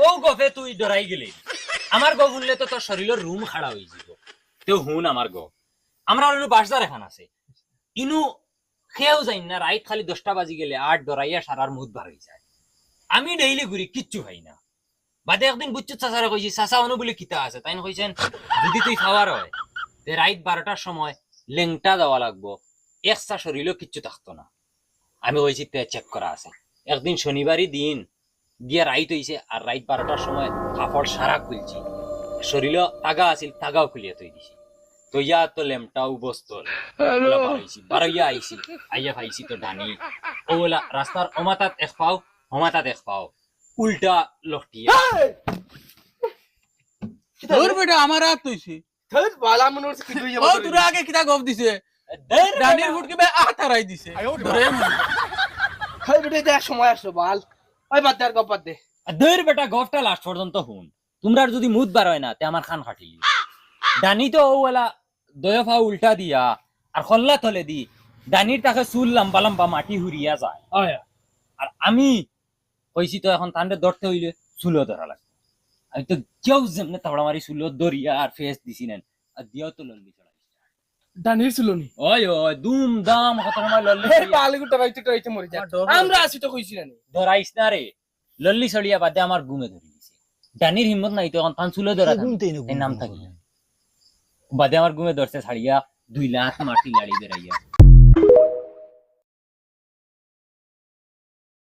ও গফে তুই ডরাই গেলি আমার গো শুনলে তো তোর শরীরের রুম খাড়া হয়ে যাব তেও হুন আমার গো আমরা হলো বাসদার এখান আছে ইনু খেয়েও যাই না রাইত খালি 10টা বাজি গেলে 8 ডরাইয়া সারার মুদ বার হয়ে যায় আমি ডেইলি ঘুরি কিচ্ছু ভাই না বাদে একদিন বুচ্চু চাচারে কইছি চাচা অনু বলে কিতা আছে তাই কইছেন যদি তুই খাওয়ার হয় তে রাইত 12টার সময় লেংটা দেওয়া লাগবো এক্সট্রা শরীরেও কিচ্ছু থাকতো না আমি কইছি তে চেক করা আছে একদিন শনিবারই দিন গিয়ে রাইত হইছে আর রাইত 12টার সময় কাপড় সারা খুলছি শরীরে তাগা আছিল তাগাও খুলিয়ে তৈ দিছি তো ইয়া তো লেমটাও বস্তল বারইয়া আইছি আইয়া খাইছি তো ডানি ওলা রাস্তার অমাতাত এক পাও হমাতাত এক পাও উল্টা লটিয়া তোর বেটা আমার হাত তুইছি ধর বালা মনোর কি দুই ও তোর আগে কিটা গপ দিছে রানীর ফুটকে বে আতারাই দিছে ধরে হাই বেটা দেখ সময় আসলো বাল ওই বাদ দে আর গপ বাদ দে দের বেটা গফটা লাস্ট পর্যন্ত হুন তোমরা যদি মুদ বার হয় না তে আমার খান খাটিলি ডানি তো ওলা দয়ফা উল্টা দিয়া আর খল্লা তলে দি ডানির তাকে চুল লম্বা লম্বা মাটি হুরিয়া যায় আর আমি কইছি তো এখন তান্ডে ধরতে হইলে চুলও ধরা লাগবে আমি তো কেউ যেমনে তাবড়া মারি চুলো দরিয়া আর ফেস দিছি নেন আর দিয়াও তো লল্লি চড়াই ডানির চুলনি ওই ওই দুম দাম কত সময় লল্লি এই বালিগুটা রাইতে মরে যায় আমরা আসি তো কইছি না ধরাইস না রে লল্লি চড়িয়া বাদে আমার গুমে ধরে দিছে ডানির হিম্মত নাই তো এখন তান চুলো ধরা এই নাম থাকি বাদে আমার গুমে ধরছে ছাড়িয়া 2 লাখ মাটি লাড়ি বেড়াইয়া